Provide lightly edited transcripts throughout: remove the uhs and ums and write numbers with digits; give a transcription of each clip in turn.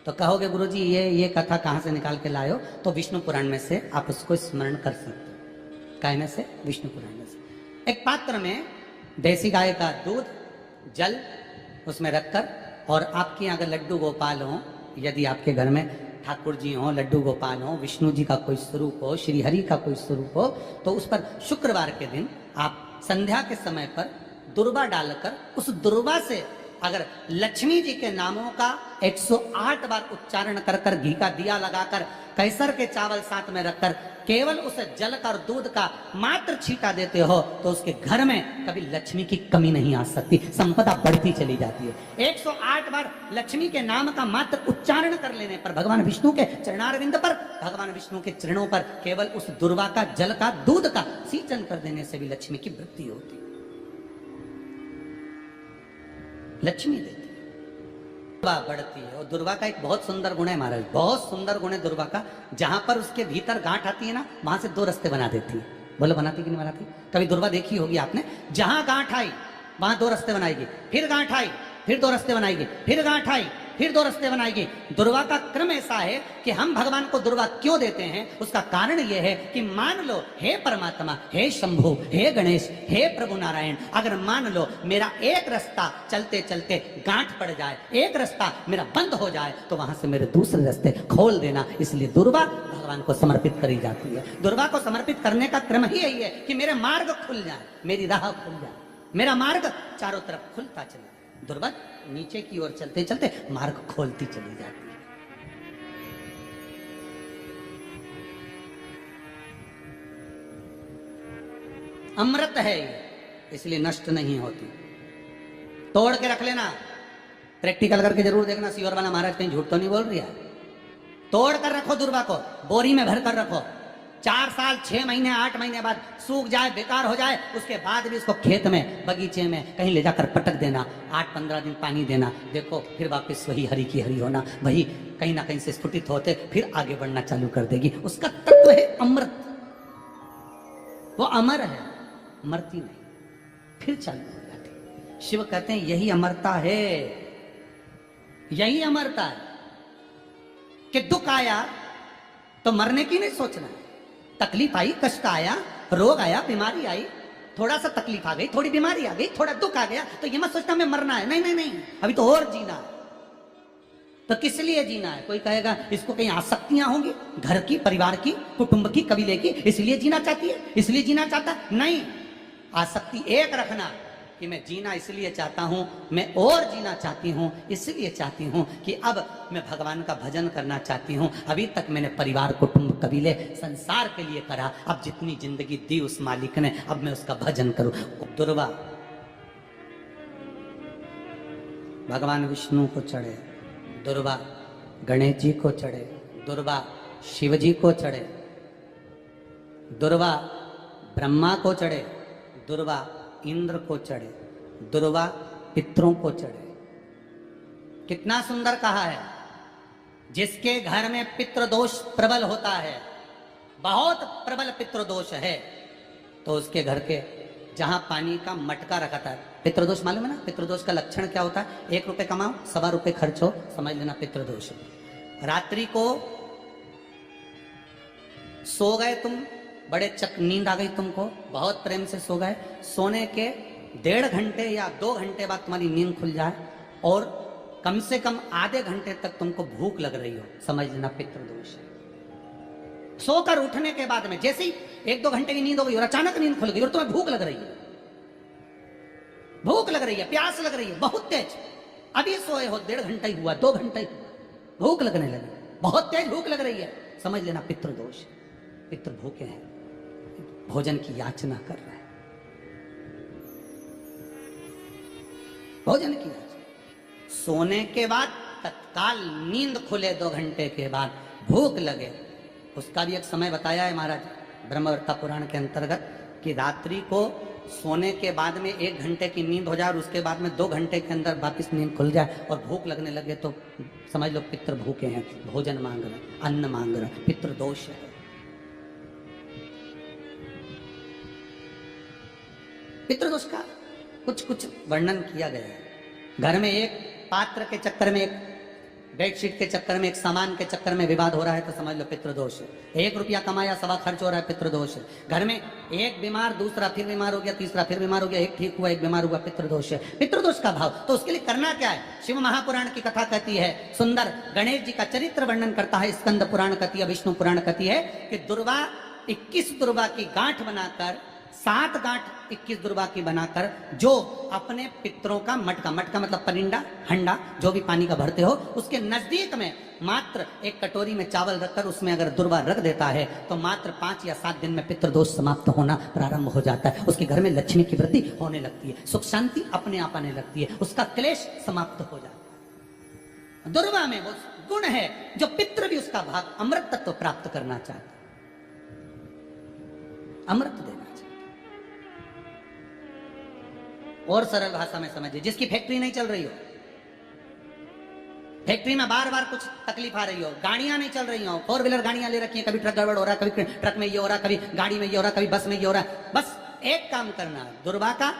तो कहोगे गुरुजी ये कथा कहाँ से निकाल के लाए हो? तो विष्णु पुराण में से आप उसको स्मरण कर सकते हो। काय में से? विष्णु पुराण में से। एक पात्र में देसी गाय का दूध, जल उसमें रखकर, और आपके यहाँ अगर लड्डू गोपाल हो, यदि आपके घर में ठाकुर जी हो, लड्डू गोपाल हो, विष्णु जी का कोई स्वरूप हो, श्री हरि का कोई स्वरूप हो, तो उस पर शुक्रवार के दिन आप संध्या के समय पर दुर्वा डालकर उस दुर्वा से अगर लक्ष्मी जी के नामों का 108 बार उच्चारण कर कर, घी का दिया लगाकर, कैसर के चावल साथ में रखकर केवल उस जल का और दूध का मात्र छींटा देते हो, तो उसके घर में कभी लक्ष्मी की कमी नहीं आ सकती, संपदा बढ़ती चली जाती है। 108 बार लक्ष्मी के नाम का मात्र उच्चारण कर लेने पर, भगवान विष्णु के चरणारविंद पर, भगवान विष्णु के चरणों पर केवल उस दुर्वा का, जल का, दूध का सिंचन कर देने से भी लक्ष्मी की वृद्धि होती है। लक्ष्मी देती है, दुर्वा बढ़ती है। और दुर्वा का एक बहुत सुंदर गुण है महाराज, बहुत सुंदर गुण है दुर्वा का। जहां पर उसके भीतर गांठ आती है ना, वहां से 2 रास्ते बना देती है। बोलो बनाती कि नहीं बनाती? कभी दुर्वा देखी होगी आपने? जहां गांठ आई वहां 2 रास्ते बनाएगी, फिर गांठ आई फिर 2 रास्ते बनाएगी, फिर गांठ आई फिर 2 रास्ते बनाएगी। दुर्वा का क्रम ऐसा है कि हम भगवान को दुर्वा क्यों देते हैं? उसका कारण यह है कि मान लो हे परमात्मा, हे शंभु, हे गणेश, हे प्रभु नारायण, अगर मान लो मेरा एक रास्ता चलते चलते गांठ पड़ जाए, एक रास्ता मेरा बंद हो जाए, तो वहां से मेरे दूसरे रास्ते खोल देना। इसलिए दुर्वा भगवान को समर्पित करी जाती है। दुर्वा को समर्पित करने का क्रम ही यही है कि मेरे मार्ग खुल जाए, मेरी राह खुल जाए, मेरा मार्ग चारों तरफ खुलता चले। दुर्वा नीचे की ओर चलते चलते मार्ग खोलती चली जाती है। अमृत है ये, इसलिए नष्ट नहीं होती। तोड़ के रख लेना, प्रैक्टिकल करके जरूर देखना, सीवर वाला महाराज कहीं झूठ तो नहीं बोल रही है। तोड़ कर रखो दुर्वा को, बोरी में भर कर रखो। 4 साल 6 महीने 8 महीने बाद सूख जाए, बेकार हो जाए, उसके बाद भी उसको खेत में, बगीचे में कहीं ले जाकर पटक देना, 8-15 दिन पानी देना, देखो फिर वापस वही हरी की हरी होना, वही कहीं ना कहीं से स्फुटित होते फिर आगे बढ़ना चालू कर देगी। उसका तत्व है अमृत, वो अमर है, मरती नहीं, फिर चालू हो जाती। शिव कहते हैं यही अमरता है, यही अमरता है कि दुख आया तो मरने की नहीं सोचना है। तकलीफ आई, कष्ट आया, रोग आया, बीमारी आई, थोड़ा सा तकलीफ आ गई, थोड़ी बीमारी आ गई, थोड़ा दुख आ गया, तो ये मत सोचना मैं मरना है। नहीं नहीं नहीं, अभी तो और जीना है। तो किस लिए जीना है? कोई कहेगा इसको कहीं आसक्तियां होंगी, घर की, परिवार की, कुटुंब की, कबीले की, इसलिए जीना चाहती है, इसलिए जीना चाहता है। नहीं, आसक्ति एक रखना कि मैं जीना इसलिए चाहता हूं, मैं और जीना चाहती हूं, इसलिए चाहती हूं कि अब मैं भगवान का भजन करना चाहती हूं। अभी तक मैंने परिवार, कुटुंब, कबीले, संसार के लिए करा, अब जितनी जिंदगी दी उस मालिक ने, अब मैं उसका भजन करूं। दुर्वा भगवान विष्णु को चढ़े, दुर्वा गणेश जी को चढ़े, दुर्वा शिव जी को चढ़े, दुर्वा ब्रह्मा को चढ़े, दुर्वा इंद्र को चढ़े, दुर्वा पितरों को चढ़े। कितना सुंदर कहा है। जिसके घर में पितृदोष प्रबल होता है, बहुत प्रबल पितृदोष है, तो उसके घर के जहां पानी का मटका रखा था, पितृदोष मालूम है ना? पितृदोष का लक्षण क्या होता है? 1 रुपए कमाओ, 1.25 रुपए खर्च हो, समझ लेना पितृदोष। रात्रि को सो गए तुम, बड़े नींद आ गई तुमको, बहुत प्रेम से सो गए, सोने के 1.5 घंटे या 2 घंटे बाद तुम्हारी नींद खुल जाए और कम से कम आधे घंटे तक तुमको भूख लग रही हो, समझ लेना पितृदोष है। सोकर उठने के बाद में जैसे ही 1-2 घंटे की नींद हो गई और अचानक नींद खुल गई और तुम्हें भूख लग रही है, भूख लग रही है, प्यास लग रही है बहुत तेज, अभी सोए हो, 1.5 घंटा ही हुआ, 2 घंटे ही, भूख लगने लगी, बहुत तेज भूख लग रही है, समझ लेना पितृदोष। पितृ भूखे हैं, भोजन की याचना कर रहे हैं, भोजन की याचना। सोने के बाद तत्काल नींद खुले, 2 घंटे के बाद भूख लगे, उसका भी एक समय बताया है महाराज ब्रह्मवर्ता पुराण के अंतर्गत कि रात्रि को सोने के बाद में 1 घंटे की नींद हो जाए और उसके बाद में 2 घंटे के अंदर वापिस नींद खुल जाए और भूख लगने लगे, तो समझ लो पितृ भूखे हैं, भोजन मांग रहे, अन्न मांग रहे, पितृदोष है। पितृदोष का कुछ कुछ वर्णन किया गया है। घर में एक पात्र के चक्कर में एक बेडशीट के चक्कर में, एक सामान के चक्कर में विवाद हो रहा है तो समझ लो पितृदोष है। 1 रुपया कमाया, सवा खर्च हो रहा है, पितृदोष है। घर में एक बीमार, दूसरा फिर बीमार हो गया, तीसरा फिर बीमार हो गया, एक ठीक हुआ, एक बीमार हुआ, पितृदोष है। पितृदोष का भाव, तो उसके लिए करना क्या है? शिव महापुराण की कथा कहती है सुंदर, गणेश जी का चरित्र वर्णन करता है स्कंद पुराण कहती है, विष्णु पुराण कहती है कि दुर्वा 21 दुर्वा की गांठ बनाकर, 7 गांठ 21 दुर्वा की बनाकर, जो अपने पितरों का मटका, मटका मतलब परिंडा, हंडा, जो भी पानी का भरते हो, उसके नजदीक में मात्र एक कटोरी में चावल रखकर उसमें अगर दुर्वा रख देता है तो मात्र 5 या 7 दिन में पितृदोष समाप्त होना प्रारंभ हो जाता है। उसके घर में लक्ष्मी की वृद्धि होने लगती है, सुख शांति अपने आप आने लगती है, उसका क्लेश समाप्त हो जाता है। दुर्वा में वो गुण है जो पितृ भी उसका भाग अमृत तत्व प्राप्त करना चाहता है, अमृत देना चाहता। और सरल भाषा में समझिए, जिसकी फैक्ट्री नहीं चल रही हो, फैक्ट्री में बार बार कुछ तकलीफ आ रही हो, गाड़ियां नहीं चल रही हो, 4 व्हीलर गाड़ियां ले रखी हैं, कभी ट्रक गड़बड़ हो रहा है, कभी ट्रक में ये हो रहा है, कभी गाड़ी में ये हो रहा है, कभी बस में ये हो रहा है, बस एक काम करना है, दुर्वा का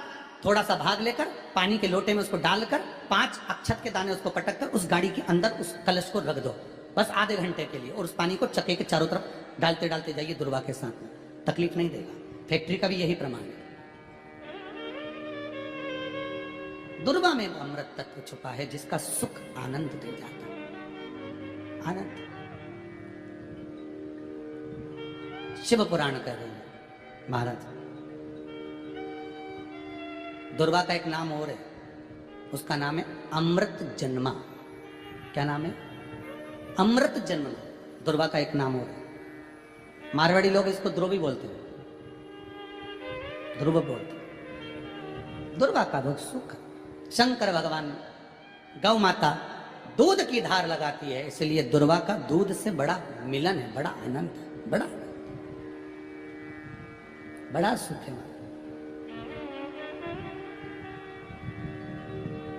थोड़ा सा भाग लेकर पानी के लोटे में उसको डालकर 5 अक्षत के दाने उसको पटक कर उस गाड़ी के अंदर उस कलश को रख दो, बस आधे घंटे के लिए, और उस पानी को चक्के के चारों तरफ डालते डालते जाइए दुर्वा के साथ में, तकलीफ नहीं देगा। फैक्ट्री का भी यही प्रमाण है। दुर्वा में वो अमृत तत्व छुपा है जिसका सुख आनंद दे जाता है, आनंद। शिव पुराण कह रही है महाराज, दुर्वा का एक नाम और है, उसका नाम है अमृत जन्मा। क्या नाम है? अमृत जन्मा। दुर्वा का एक नाम और है। मारवाड़ी लोग इसको ध्रुवी बोलते हैं, ध्रुव बोलते हैं। दुर्वा का बहुत सुख। शंकर भगवान गौ माता दूध की धार लगाती है, इसलिए दुर्वा का दूध से बड़ा मिलन है, बड़ा आनंद है, बड़ा सुख है।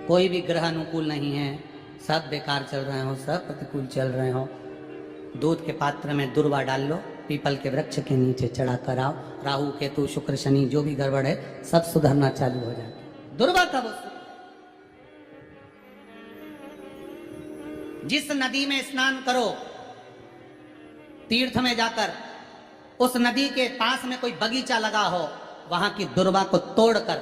कोई भी ग्रह अनुकूल नहीं है, सब बेकार चल रहे हो, सब प्रतिकूल चल रहे हो, दूध के पात्र में दुर्वा डाल लो, पीपल के वृक्ष के नीचे चढ़ा कर आओ, राहु केतु शुक्र शनि जो भी गड़बड़ है सब सुधरना चालू हो जाए। दुर्वा का वो, जिस नदी में स्नान करो तीर्थ में जाकर, उस नदी के पास में कोई बगीचा लगा हो, वहां की दुर्वा को तोड़कर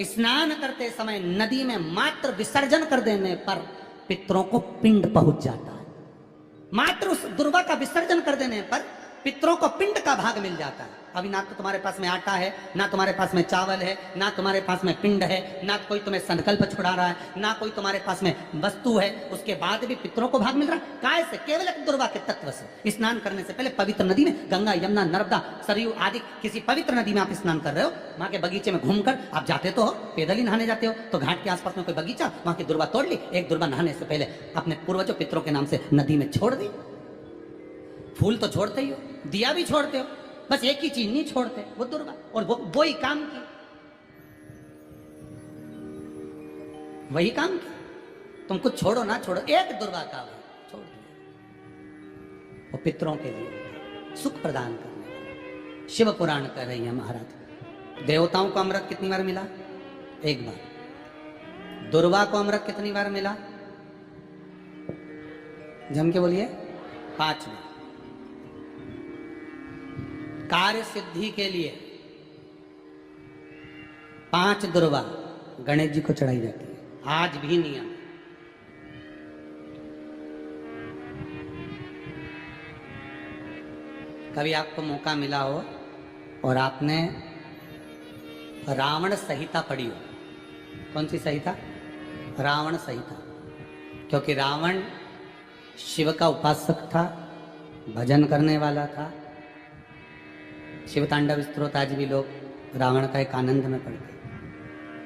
स्नान करते समय नदी में मात्र विसर्जन कर देने पर पितरों को पिंड पहुंच जाता है। मात्र उस दुर्वा का विसर्जन कर देने पर पितरों को पिंड का भाग मिल जाता है। अभी ना तो तुम्हारे पास में आटा है, ना तुम्हारे पास में चावल है, ना तुम्हारे पास में पिंड है, ना कोई तुम्हें संकल्प छुड़ा रहा है, ना कोई तुम्हारे पास में वस्तु है, उसके बाद भी पितरों को भाग मिल रहा है। काय से? केवल एक दुर्वा के तत्व से। स्नान करने से पहले पवित्र नदी में, गंगा यमुना नर्मदा सरयू आदि किसी पवित्र नदी में आप स्नान कर रहे हो, वहां के बगीचे में घूमकर आप जाते तो हो, पैदल ही नहाने जाते हो, तो घाट के आसपास में कोई बगीचा, वहां की दुर्वा तोड़ ली, एक दुर्वा नहाने से पहले अपने पूर्वजों पितरों के नाम से नदी में छोड़ दी। फूल तो छोड़ते ही हो, दिया भी छोड़ते हो, बस एक ही चीज नहीं छोड़ते, वो दुर्वा, और वो ही काम की, वही काम की। तुम कुछ छोड़ो ना छोड़ो, एक दुर्वा का छोड़ दिया, वो पितरों के लिए सुख प्रदान करने वाला। शिव पुराण कह रही है महाराज, देवताओं को अमृत कितनी बार मिला? 1 बार। दुर्वा को अमृत कितनी बार मिला? जम के बोलिए, 5 बार। कार्य सिद्धि के लिए 5 दुर्वा गणेश जी को चढ़ाई जाती है, आज भी नियम। कभी आपको मौका मिला हो और आपने रावण संहिता पढ़ी हो, कौन सी संहिता? रावण संहिता। क्योंकि रावण शिव का उपासक था, भजन करने वाला था। शिव तांडव स्तोत्र आज भी लोग रावण का एक आनंद में पढ़ते,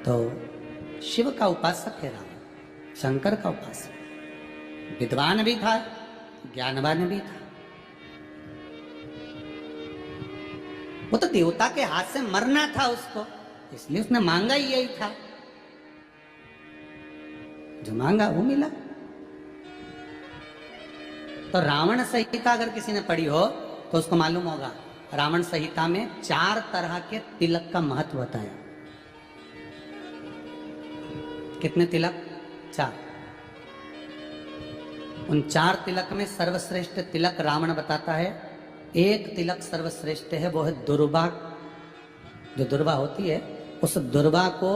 तो शिव का उपासक है रावण, शंकर का उपासक, विद्वान भी था, ज्ञानवान भी था। वो तो देवता के हाथ से मरना था उसको, इसलिए उसने मांगा ही यही था, जो मांगा वो मिला। तो रावण संहिता अगर किसी ने पढ़ी हो तो उसको मालूम होगा, रावण संहिता में 4 तरह के तिलक का महत्व बताया। कितने तिलक? 4। उन 4 तिलक में सर्वश्रेष्ठ तिलक रावण बताता है, एक तिलक सर्वश्रेष्ठ है, वो है दुर्वा। जो दुर्वा होती है, उस दुर्वा को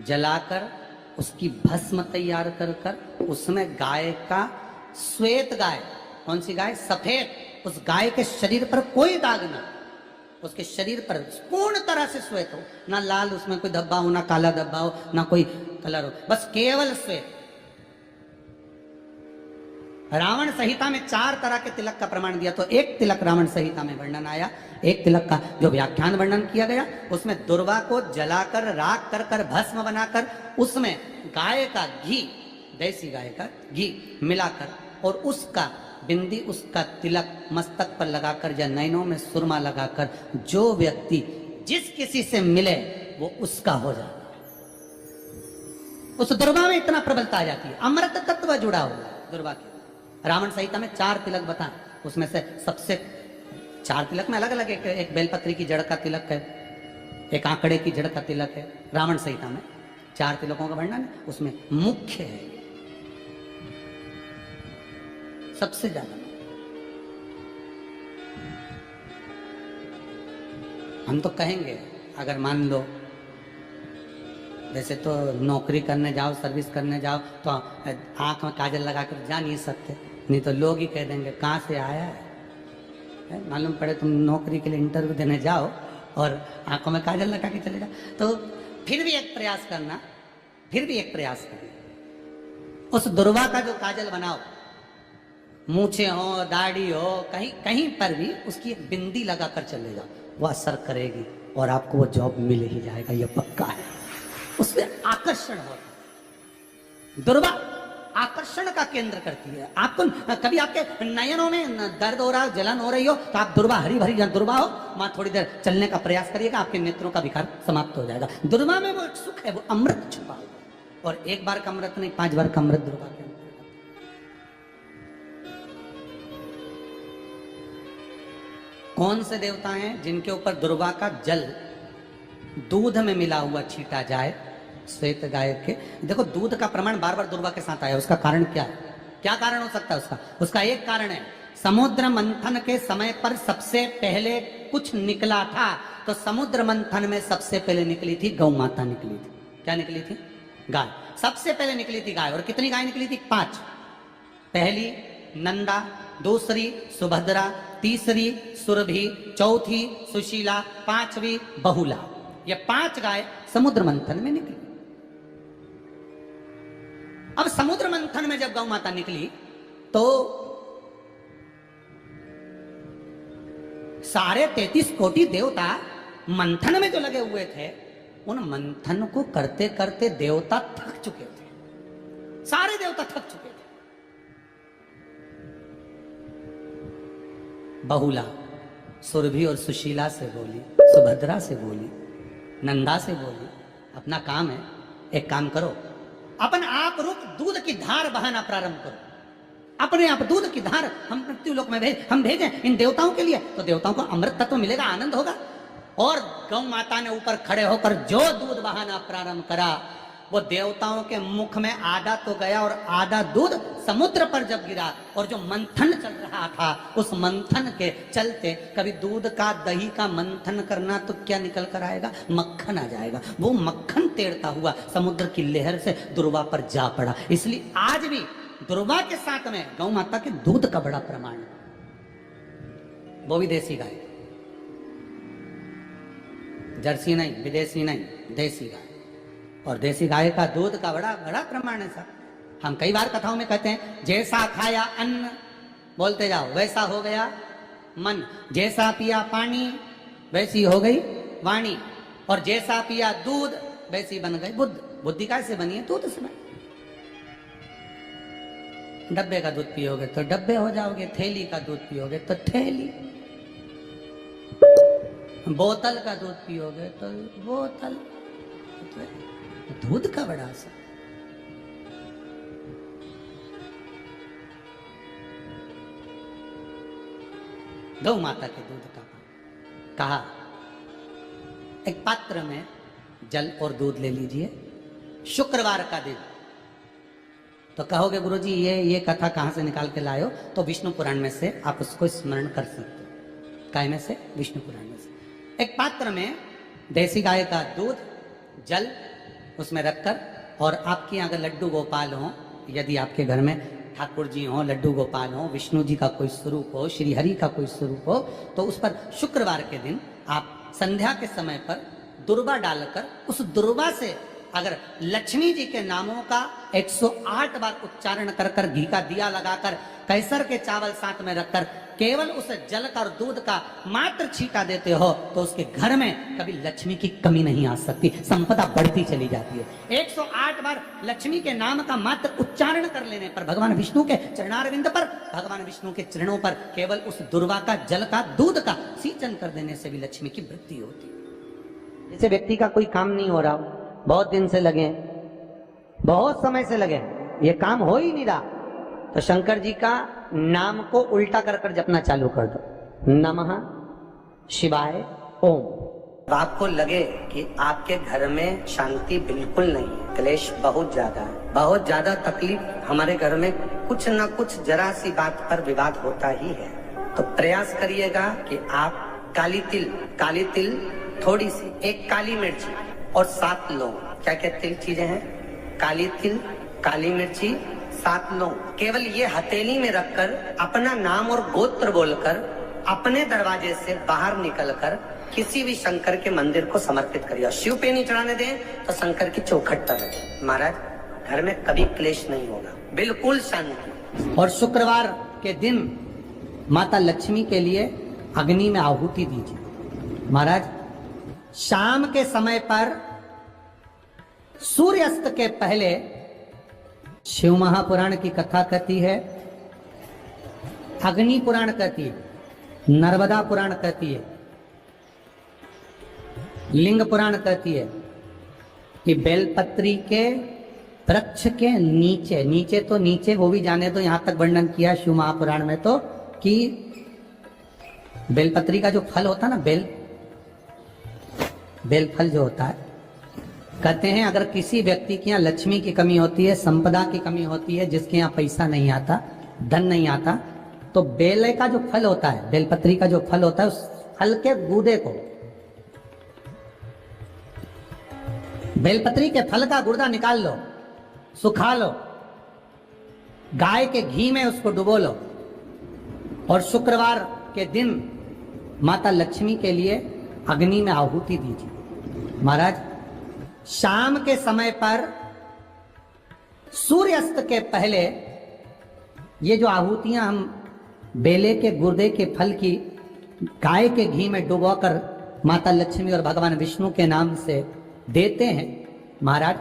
जलाकर उसकी भस्म तैयार कर कर उसमें गाय का, श्वेत गाय, कौन सी गाय? सफेद, उस गाय के शरीर पर कोई दाग ना, उसके शरीर पर पूर्ण तरह से श्वेत हो, ना लाल उसमें कोई धब्बा हो, ना काला धब्बा हो, ना कोई कलर हो, बस केवल श्वेत। रावण संहिता में 4 तरह के तिलक का प्रमाण दिया, तो एक तिलक रावण संहिता में वर्णन आया, एक तिलक का जो व्याख्यान वर्णन किया गया, उसमें दुर्वा को जलाकर राख कर कर भस्म बनाकर उसमें गाय का घी, देसी गाय का घी मिलाकर और उसका बिंदी, उसका तिलक मस्तक पर लगाकर या नैनों में सुरमा लगाकर जो व्यक्ति जिस किसी से मिले वो उसका हो जाता है। उस दुर्वा में इतना प्रबलता आ जाती है, अमृत तत्व जुड़ा हुआ है दुर्वा के। रावण संहिता में 4 तिलक बताएं, उसमें से सबसे 4 तिलक में अलग अलग, एक बेलपत्री की जड़ का तिलक है, एक आंकड़े की जड़ का तिलक है। रावण संहिता में 4 तिलकों का वर्णन है, उसमें मुख्य है सबसे ज्यादा। हम तो कहेंगे, अगर मान लो वैसे तो नौकरी करने जाओ, सर्विस करने जाओ तो आंख में काजल लगा कर जा नहीं सकते, नहीं तो लोग ही कह देंगे कहाँ से आया है। मालूम पड़े तुम नौकरी के लिए इंटरव्यू देने जाओ और आंखों में काजल लगा के चले जाओ, तो फिर भी एक प्रयास करना, फिर भी एक प्रयास करना, उस दुर्वा का जो काजल बनाओ, मूछे हो, दाढ़ी हो, कहीं कहीं पर भी उसकी एक बिंदी लगाकर चले जाओ, वह असर करेगी और आपको वो जॉब मिल ही जाएगा, ये पक्का है। उसमें आकर्षण होता, दुर्वा आकर्षण का केंद्र करती है। आपको कभी आपके नयनों में दर्द हो रहा है, जलन हो रही हो, तो आप दुर्वा, हरी भरी दुर्वा हो, वहां थोड़ी देर चलने का प्रयास करिएगा, आपके नेत्रों का विकार समाप्त हो जाएगा। दुर्वा में वो एक सुख है, वो अमृत छुपा हुआ, और एक बार का अमृत नहीं, 5 बार का अमृत दुर्वा के अंदर। कौन से देवता हैं जिनके ऊपर दुर्वा का जल दूध में मिला हुआ छीटा जाए, श्वेत गाय के? देखो दूध का प्रमाण बार बार दुर्वा के साथ आया, उसका कारण क्या है? क्या कारण हो सकता है उसका? उसका एक कारण है, समुद्र मंथन के समय पर सबसे पहले कुछ निकला था, तो समुद्र मंथन में सबसे पहले निकली थी गौ माता, निकली थी। क्या निकली थी? गाय सबसे पहले निकली थी, गाय। और कितनी गाय निकली थी? 5। पहली नंदा, दूसरी सुभद्रा, तीसरी सुरभि, चौथी सुशीला, 5वीं बहुला। ये 5 गाय समुद्र मंथन में निकली। अब समुद्र मंथन में जब गौ माता निकली तो सारे 33 कोटि देवता मंथन में जो लगे हुए थे, उन मंथन को करते करते देवता थक चुके थे, सारे देवता थक चुके थे। बहुला सुरभि और सुशीला से बोली, सुभद्रा से बोली, नंदा से बोली, अपना काम है, एक काम करो, अपन आप रूप दूध की धार बहाना प्रारंभ करो, अपने आप दूध की धार हम मृत्युलोक में हम भेजें इन देवताओं के लिए, तो देवताओं को अमृत तत्व मिलेगा, आनंद होगा। और गौ माता ने ऊपर खड़े होकर जो दूध बहाना प्रारंभ करा, वो देवताओं के मुख में आधा तो गया और आधा दूध समुद्र पर जब गिरा, और जो मंथन चल रहा था, उस मंथन के चलते कभी दूध का, दही का मंथन करना तो क्या निकल कर आएगा? मक्खन आ जाएगा। वो मक्खन तैरता हुआ समुद्र की लहर से दुर्वा पर जा पड़ा। इसलिए आज भी दुर्वा के साथ में गौ माता के दूध का बड़ा प्रमाण है, वो भी देसी गाय, जर्सी नहीं, विदेशी नहीं, देसी गाय। और देसी गाय का दूध का बड़ा बड़ा प्रमाण है साहब। हम कई बार कथाओं में कहते हैं, जैसा खाया अन्न, बोलते जाओ, वैसा हो गया मन, जैसा पिया पानी वैसी हो गई वाणी, और जैसा पिया दूध वैसी बन गई बुद्ध। बुद्धि कैसे बनी है? दूध से। डब्बे का दूध पियोगे तो डब्बे हो जाओगे, थैली का दूध पियोगे तो थैली, बोतल का दूध पियोगे तो बोतल। दूध का बड़ा असर। गौ माता के दूध का कहा, एक पात्र में जल और दूध ले लीजिए, शुक्रवार का दिन तो कहोगे गुरुजी ये कथा कहाँ से निकाल के लाए हो? तो विष्णु पुराण में से आप उसको स्मरण कर सकते हो। काय में से? विष्णु पुराण में से। एक पात्र में देसी गाय का दूध, जल उसमें रखकर, और आपके यहाँ अगर लड्डू गोपाल हो, यदि आपके घर में ठाकुर जी हो, लड्डू गोपाल हो, विष्णु जी का कोई स्वरूप हो, श्री हरि का कोई स्वरूप हो, तो उस पर शुक्रवार के दिन आप संध्या के समय पर दुर्वा डालकर उस दुर्वा से अगर लक्ष्मी जी के नामों का 108 बार उच्चारण कर कर, घी का दिया लगाकर, कैसर के चावल साथ में रखकर केवल उस जल का और दूध का मात्र छींटा देते हो, तो उसके घर में कभी लक्ष्मी की कमी नहीं आ सकती, संपदा बढ़ती चली जाती है। 108 बार लक्ष्मी के नाम का मात्र उच्चारण कर लेने पर, भगवान विष्णु के चरणारविंद पर, भगवान विष्णु के चरणों पर केवल उस दुर्वा का, जल का, दूध का सिंचन कर देने से भी लक्ष्मी की वृद्धि होती है। जैसे व्यक्ति का कोई काम नहीं हो रहा, बहुत दिन से लगे, बहुत समय से लगे, ये काम हो ही नहीं रहा, तो शंकर जी का नाम को उल्टा कर कर जपना चालू कर दो, नमः शिवाय ओम। आपको लगे कि आपके घर में शांति बिल्कुल नहीं है, क्लेश बहुत ज्यादा है, बहुत ज्यादा तकलीफ, हमारे घर में कुछ न कुछ जरा सी बात पर विवाद होता ही है, तो प्रयास करिएगा कि आप काली तिल थोड़ी सी, एक काली मिर्ची और 7 लौंग, क्या क्या तिल चीजें हैं, काली तिल, काली मिर्ची, 7 लौंग, केवल ये हथेली में रखकर अपना नाम और गोत्र बोलकर अपने दरवाजे से बाहर निकलकर किसी भी शंकर के मंदिर को समर्पित करिए। शिव पे नहीं चढ़ाने दें तो शंकर की चौखट पर रखें। महाराज घर में कभी क्लेश नहीं होगा, बिल्कुल शांति। और शुक्रवार के दिन माता लक्ष्मी के लिए अग्नि में आहुति दीजिए। महाराज शाम के समय पर सूर्यास्त के पहले शिव महापुराण की कथा कहती है, अग्नि पुराण कहती है, नर्मदा पुराण कहती है, लिंग पुराण कहती है कि बेलपत्री के वृक्ष के नीचे, नीचे तो नीचे वो भी जाने तो यहां तक वर्णन किया शिव महापुराण में तो, कि बेलपत्री का जो फल होता है ना, बेल फल जो होता है, कहते हैं अगर किसी व्यक्ति के यहाँ लक्ष्मी की कमी होती है, संपदा की कमी होती है, जिसके यहाँ पैसा नहीं आता, धन नहीं आता, तो बेल का जो फल होता है, बेलपत्री का जो फल होता है, उस फल के गूदे को, बेलपत्री के फल का गुर्दा निकाल लो, सुखा लो, गाय के घी में उसको डुबो लो, और शुक्रवार के दिन माता लक्ष्मी के लिए अग्नि में आहुति दीजिए। महाराज शाम के समय पर सूर्यास्त के पहले ये जो आहुतियां हम बेले के गुर्दे के फल की गाय के घी में डुबोकर माता लक्ष्मी और भगवान विष्णु के नाम से देते हैं, महाराज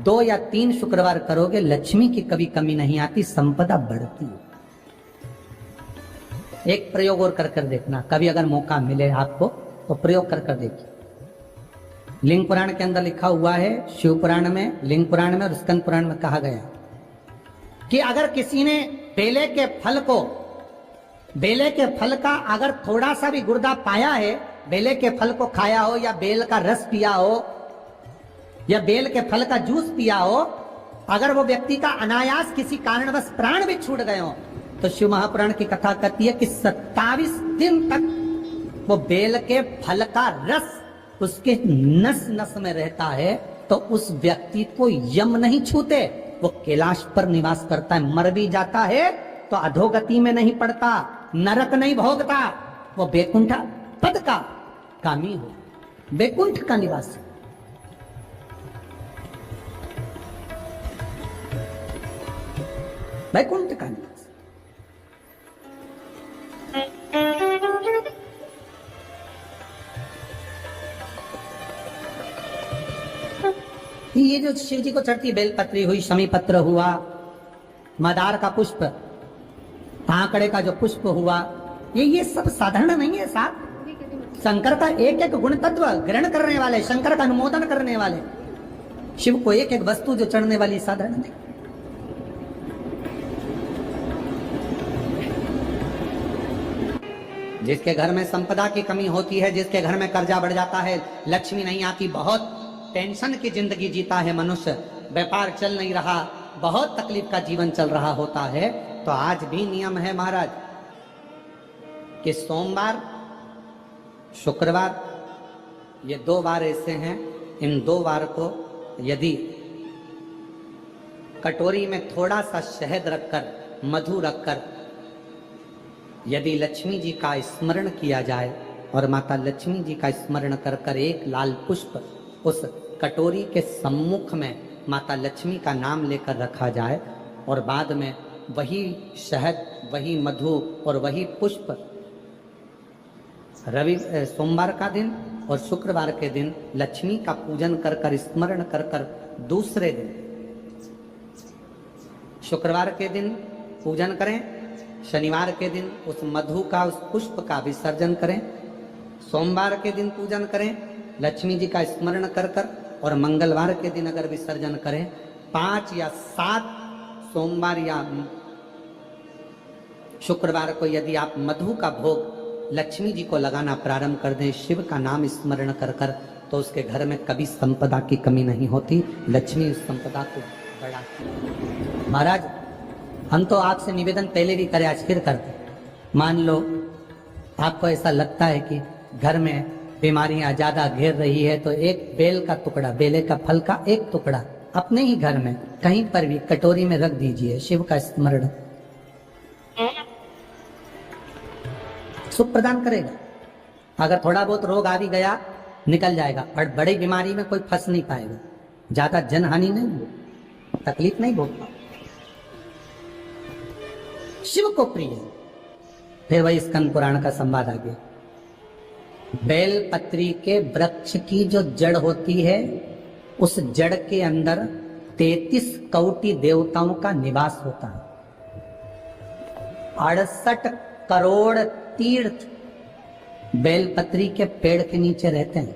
2 या 3 शुक्रवार करोगे, लक्ष्मी की कभी कमी नहीं आती, संपदा बढ़ती है। एक प्रयोग और कर देखना, कभी अगर मौका मिले आपको तो प्रयोग कर देखिए। लिंग पुराण के अंदर लिखा हुआ है, शिव पुराण में, लिंग पुराण में और स्कंद पुराण में कहा गया कि अगर किसी ने बेले के फल का अगर थोड़ा सा भी गुर्दा पाया है, बेले के फल को खाया हो, या बेल का रस पिया हो, या बेल के फल का जूस पिया हो, अगर वो व्यक्ति का अनायास किसी कारणवश प्राण भी छूट गए हो, तो शिव महापुराण की कथा कहती है कि 27 दिन तक वो बेल के फल का रस उसके नस नस में रहता है, तो उस व्यक्ति को यम नहीं छूते, वो कैलाश पर निवास करता है। मर भी जाता है तो अधोगति में नहीं पड़ता, नरक नहीं भोगता, वो बैकुंठ पद का कामी हो, बैकुंठ का निवासी। बैकुंठ का निवासी। ये जो शिव जी को चढ़ती बेलपत्री हुई, शमी पत्र हुआ, मदार का पुष्प, आंकड़े का जो पुष्प हुआ, ये सब साधारण नहीं है साहब। शंकर का एक एक गुण तत्व ग्रहण करने वाले, शंकर का अनुमोदन करने वाले, शिव को एक एक वस्तु जो चढ़ने वाली साधारण नहीं। जिसके घर में संपदा की कमी होती है, जिसके घर में कर्जा बढ़ जाता है, लक्ष्मी नहीं आती, बहुत टेंशन की जिंदगी जीता है मनुष्य, व्यापार चल नहीं रहा, बहुत तकलीफ का जीवन चल रहा होता है, तो आज भी नियम है महाराज कि सोमवार, शुक्रवार, ये 2 बार ऐसे हैं, इन 2 बार को यदि कटोरी में थोड़ा सा शहद रखकर, मधु रखकर यदि लक्ष्मी जी का स्मरण किया जाए और माता लक्ष्मी जी का स्मरण कर कर एक लाल पुष्प उस कटोरी के सम्मुख में माता लक्ष्मी का नाम लेकर रखा जाए और बाद में वही शहद, वही मधु और वही पुष्प सोमवार का दिन और शुक्रवार के दिन लक्ष्मी का पूजन कर कर, स्मरण कर कर, दूसरे दिन शुक्रवार के दिन पूजन करें, शनिवार के दिन उस मधु का, उस पुष्प का विसर्जन करें, सोमवार के दिन पूजन करें लक्ष्मी जी का स्मरण कर कर, और मंगलवार के दिन अगर विसर्जन करें, 5 या 7 सोमवार या शुक्रवार को यदि आप मधु का भोग लक्ष्मी जी को लगाना प्रारंभ कर दें, शिव का नाम स्मरण कर कर, तो उसके घर में कभी संपदा की कमी नहीं होती, लक्ष्मी उस संपदा को बढ़ाती। महाराज, हम तो आपसे निवेदन पहले भी करे, आज फिर करते। मान लो आपको ऐसा लगता है कि घर में बीमारियां ज्यादा घेर रही है, तो एक बेल का टुकड़ा, बेले का फल का एक टुकड़ा अपने ही घर में कहीं पर भी कटोरी में रख दीजिए, शिव का स्मरण, सुख प्रदान करेगा। अगर थोड़ा बहुत रोग आ भी गया निकल जाएगा, और बड़ी बीमारी में कोई फंस नहीं पाएगा, ज्यादा जनहानि नहीं, तकलीफ नहीं भोग। शिव को प्रिय। फिर वही स्कंद पुराण का संवाद आ गया। बेल पत्री के वृक्ष की जो जड़ होती है, उस जड़ के अंदर 33 कोटि देवताओं का निवास होता है। 68 करोड़ तीर्थ बेलपत्री के पेड़ के नीचे रहते हैं।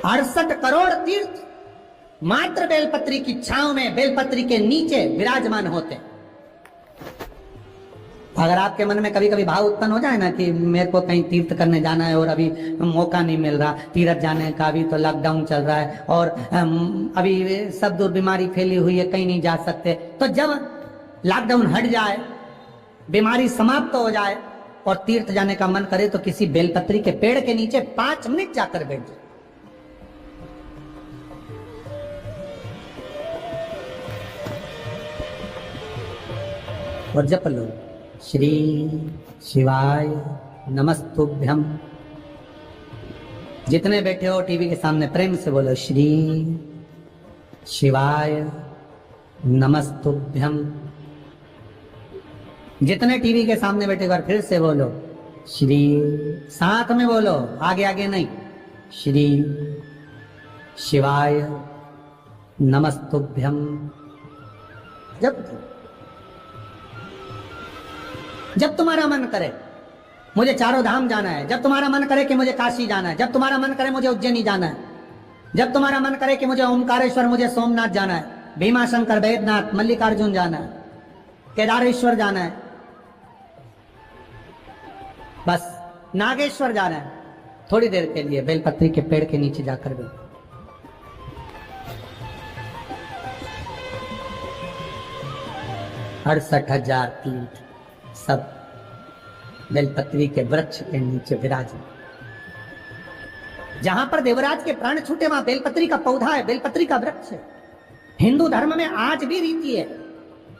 68 करोड़ तीर्थ मात्र बेलपत्री की छांव में, बेलपत्री के नीचे विराजमान होते हैं। अगर आपके मन में कभी कभी भाव उत्पन्न हो जाए ना कि मेरे को कहीं तीर्थ करने जाना है और अभी मौका नहीं मिल रहा, तीर्थ जाने का, अभी तो लॉकडाउन चल रहा है और अभी सब दूर बीमारी फैली हुई है, कहीं नहीं जा सकते, तो जब लॉकडाउन हट जाए, बीमारी समाप्त हो जाए और तीर्थ जाने का मन करे, तो किसी बेलपत्री के पेड़ के नीचे 5 मिनट जाकर बैठ जाए। और जप लो, श्री शिवाय नमस्तुभ्यम। जितने बैठे हो टीवी के सामने प्रेम से बोलो, श्री शिवाय नमस्तुभ्यम। जितने टीवी के सामने बैठे बार फिर से बोलो, श्री, साथ में बोलो, आगे आगे नहीं, श्री शिवाय नमस्तुभ्यम। जब तुम्हारा मन करे मुझे चारों धाम जाना है, जब तुम्हारा मन करे कि मुझे काशी जाना है, जब तुम्हारा मन करे मुझे उज्जैनी जाना है, जब तुम्हारा मन करे कि मुझे ओमकारेश्वर, मुझे सोमनाथ जाना है, भीमाशंकर, बैद्यनाथ, मल्लिकार्जुन जाना है, केदारेश्वर जाना है, बस नागेश्वर जाना है, थोड़ी देर के लिए बेलपत्री के पेड़ के नीचे जाकर बैठो। 68,000 तीर्थ सब बेलपत्री के वृक्ष के नीचे विराज। जहां पर देवराज के प्राण छूटे वहां बेलपत्री का पौधा है, बेलपत्री का वृक्ष है। हिंदू धर्म में आज भी रीति है,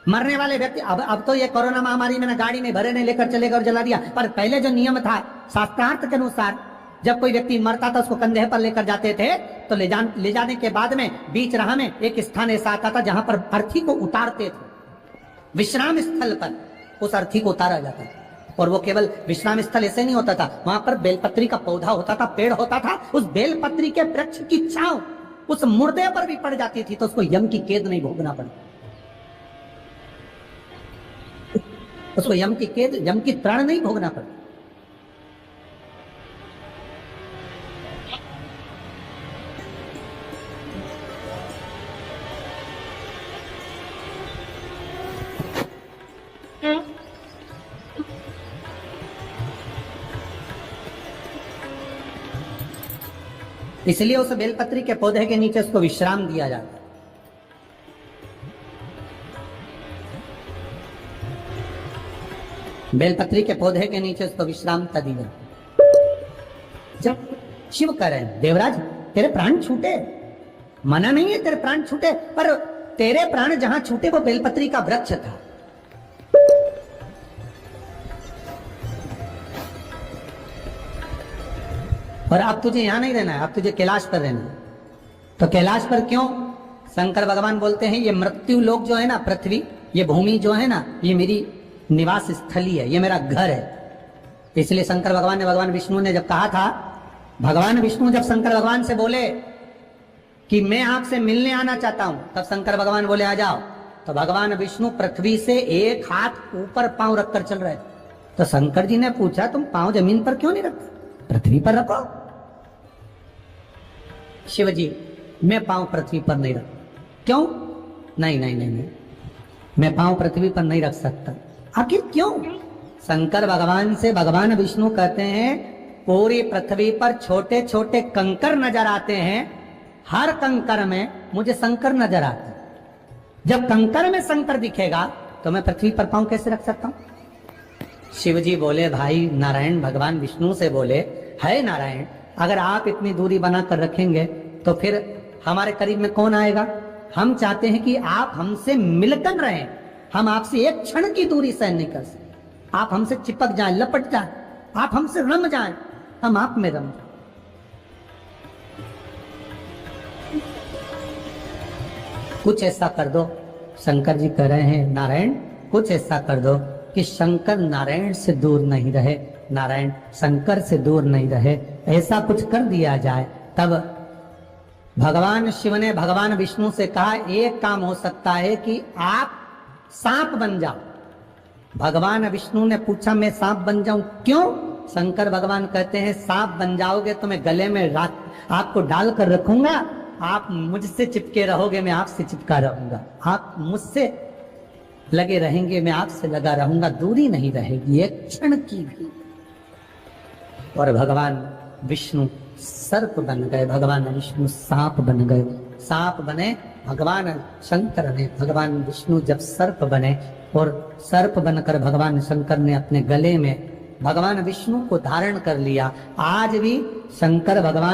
मरने वाले व्यक्ति, अब तो ये कोरोना महामारी में ना गाड़ी में भरे नहीं, लेकर चले गए और जला दिया, पर पहले जो नियम था शास्त्रार्थ के अनुसार, जब कोई व्यक्ति मरता था उसको कंधे पर लेकर जाते थे, तो ले जाने के बाद में बीच राह में एक स्थान ऐसा आता था जहां पर अर्थी को उतारते थे। विश्राम स्थल पर उस अर्थी को उतारा जाता था, और वो केवल विश्राम स्थल ऐसे नहीं होता था, वहां पर बेलपत्री का पौधा होता था, पेड़ होता था, उस बेलपत्री के वृक्ष की छांव उस मुर्दे पर भी पड़ जाती थी, तो उसको यम की कैद नहीं भोगना पड़ा, उसको यम की कैद, यम की प्राण नहीं भोगना पड़ा। इसलिए उस बेलपत्री के पौधे के नीचे उसको विश्राम दिया जाता है। बेलपत्री के पौधे के नीचे उसको विश्रामता दी जाती। जब शिव कह रहे हैं देवराज तेरे प्राण छूटे, मना नहीं है तेरे प्राण छूटे, पर तेरे प्राण जहां छूटे वो बेलपत्री का वृक्ष था। और अब तुझे यहां नहीं रहना है, अब तुझे कैलाश पर रहना है। तो कैलाश पर क्यों? शंकर भगवान बोलते हैं ये मृत्यु लोक जो है ना, पृथ्वी, ये भूमि जो है ना, ये मेरी निवास स्थली है, ये मेरा घर है। इसलिए शंकर भगवान ने, भगवान विष्णु ने जब कहा था, भगवान विष्णु जब शंकर भगवान से बोले कि मैं आपसे मिलने आना चाहता हूं, तब शंकर भगवान बोले आ जाओ। तो भगवान विष्णु पृथ्वी से एक हाथ ऊपर पांव रखकर चल रहे। तो शंकर जी ने पूछा तुम पांव जमीन पर क्यों नहीं रखते, पृथ्वी पर रखो। शिव जी मैं पांव पृथ्वी पर नहीं रख, क्यों? नहीं नहीं नहीं नहीं, मैं पांव पृथ्वी पर नहीं रख सकता। आखिर क्यों? शंकर भगवान से भगवान विष्णु कहते हैं पूरी पृथ्वी पर छोटे छोटे कंकर नजर आते हैं, हर कंकर में मुझे शंकर नजर आते हैं। जब कंकर में शंकर दिखेगा तो मैं पृथ्वी पर पांव कैसे रख सकता हूं? शिव जी बोले भाई नारायण, भगवान विष्णु से बोले है नारायण, अगर आप इतनी दूरी बनाकर रखेंगे तो फिर हमारे करीब में कौन आएगा? हम चाहते हैं कि आप हमसे मिलकर रहें, हम आपसे एक क्षण की दूरी सहन नहीं कर सकते। आप हमसे चिपक जाएं, लपट जाएं, आप हमसे रम जाएं, हम आप में रम जाएं। कुछ ऐसा कर दो, शंकर जी कह रहे हैं नारायण कुछ ऐसा कर दो कि शंकर नारायण से दूर नहीं रहे, नारायण शंकर से दूर नहीं रहे, ऐसा कुछ कर दिया जाए। तब भगवान शिव ने भगवान विष्णु से कहा एक काम हो सकता है कि आप सांप बन जाओ। भगवान विष्णु ने पूछा मैं सांप बन जाऊं, क्यों? शंकर भगवान कहते हैं सांप बन जाओगे तो मैं गले में आपको डालकर रखूंगा, आप मुझसे चिपके रहोगे, मैं आपसे चिपका रहूंगा, आप मुझसे लगे रहेंगे, मैं आपसे लगा रहूंगा, दूरी नहीं रहेगी एक क्षण की भी। और भगवान विष्णु सर्प बन गए, भगवान विष्णु सांप बन गए। सांप बने भगवान शंकर ने, भगवान विष्णु जब सर्प बने और सर्प बनकर भगवान शंकर ने अपने गले में भगवान विष्णु को धारण कर लिया। आज भी शंकर भगवान